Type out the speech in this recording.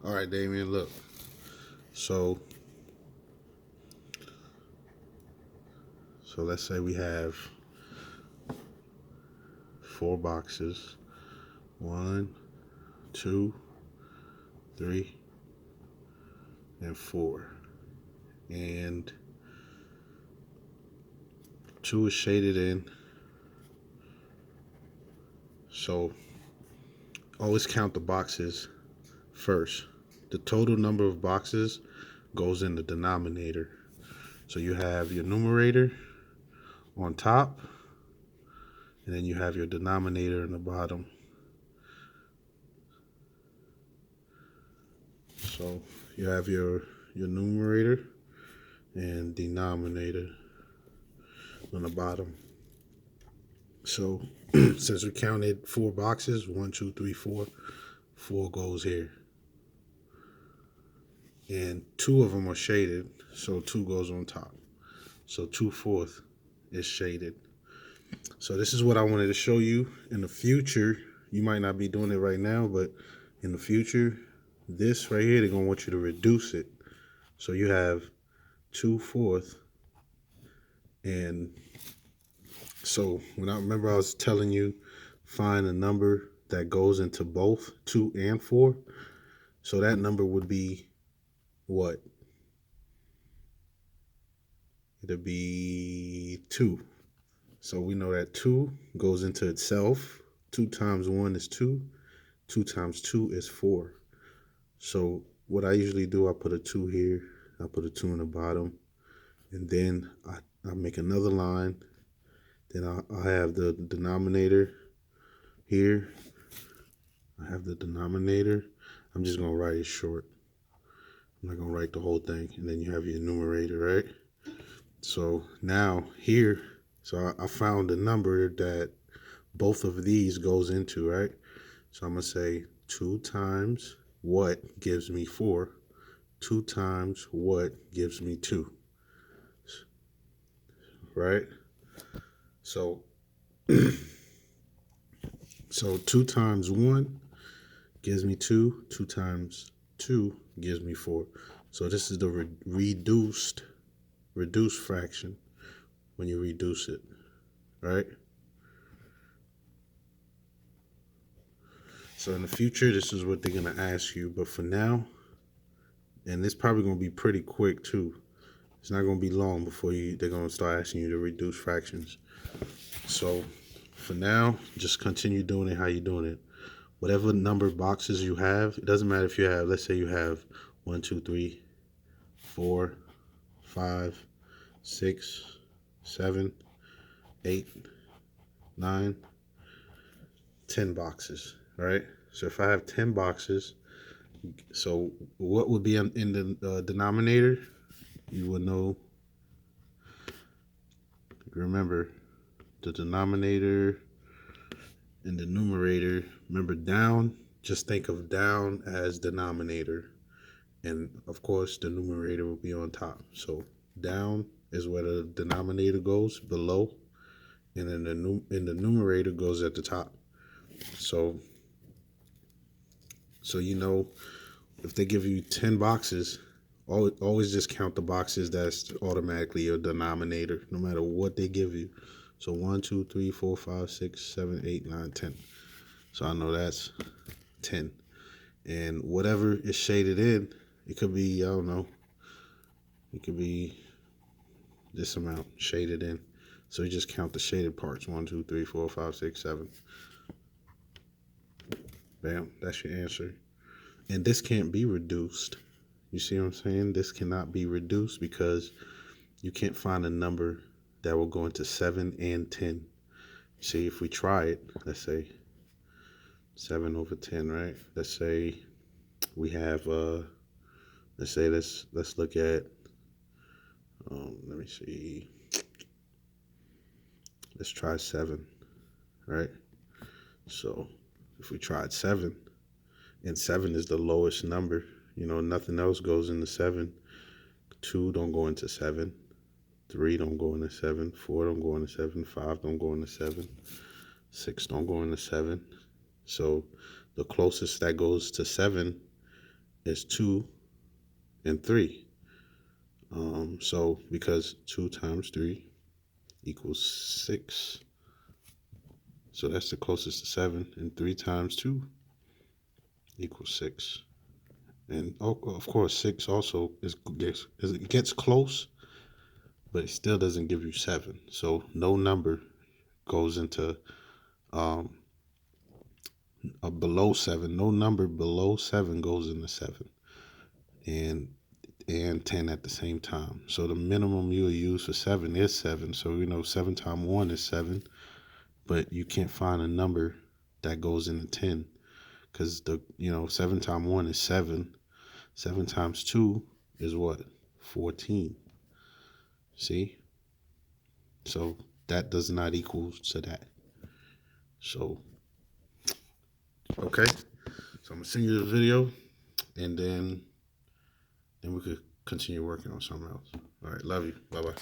All right, Damien, look. So, so let's say we have four boxes. One, two, three, and four. And two is shaded in. So always count the boxes first. The total number of boxes goes in the denominator. So you have your numerator on top, and then you have your denominator in the bottom. So you have your numerator and denominator on the bottom. So since we counted four boxes, 1, 2, 3, 4, 4 goes here. And two of them are shaded, so 2 goes on top. So 2/4 is shaded. So this is what I wanted to show you in the future. You might not be doing it right now, but in the future, this right here, they're gonna want you to reduce it. So you have 2/4, and so when I remember I was telling you, find a number that goes into both 2 and 4. So that number would be what? It'd be 2. So we know that 2 goes into itself. 2 times 1 is 2. 2 times 2 is 4. So what I usually do, I put a 2 here. I put a 2 in the bottom. And then I make another line. Then I have the denominator here. I have the denominator. I'm just going to write it short. I'm not going to write the whole thing. And then you have your numerator, right? So now here, so I found a number that both of these goes into, right? So I'm going to say 2 times what gives me 4. 2 times what gives me 2. Right? So, so 2 times 1 gives me 2. 2 times 2 gives me 4. So this is the reduced fraction when you reduce it, right? So in the future, this is what they're going to ask you. But for now, and it's probably going to be pretty quick too. It's not going to be long before they're going to start asking you to reduce fractions. So for now, just continue doing it how you're doing it. Whatever number of boxes you have, it doesn't matter if you have, let's say you have 1, 2, 3, 4, 5, 6, 7, 8, 9, 10 boxes, right? So if I have 10 boxes, so what would be in the denominator? You would know, remember, the denominator and the numerator. Remember, down, just think of down as denominator. And of course, the numerator will be on top. So down is where the denominator goes, below, and then the numerator goes at the top. So you know, if they give you 10 boxes, always just count the boxes that's automatically your denominator, no matter what they give you. So 1, 2, 3, 4, 5, 6, 7, 8, 9, 10. So I know that's 10. And whatever is shaded in, it could be, I don't know, it could be this amount shaded in. So you just count the shaded parts. 1, 2, 3, 4, 5, 6, 7. Bam, that's your answer. And this can't be reduced. You see what I'm saying? This cannot be reduced because you can't find a number that will go into 7 and 10. See, if we try it, let's say 7 over 10, right? Let's say we have, let's look at, let me see. Let's try 7, right? So if we tried 7, and 7 is the lowest number, you know, nothing else goes into 7. 2 don't go into 7. 3 don't go into 7. 4 don't go into 7. 5 don't go into 7. 6 don't go into 7. So the closest that goes to 7 is 2 and 3. So because 2 times 3 equals 6. So that's the closest to 7. And 3 times 2 equals 6. And of course, 6 also it gets close, but it still doesn't give you 7. So no number goes into um, below 7. No number below 7 goes into 7 and 10 at the same time. So the minimum you will use for 7 is 7. So 7 times 1 is 7, but you can't find a number that goes into 10 because 7 times 1 is 7. 7 times 2 is what? 14. See? So that does not equal to that. So, okay. So I'm going to send you the video, and then we could continue working on something else. All right. Love you. Bye-bye.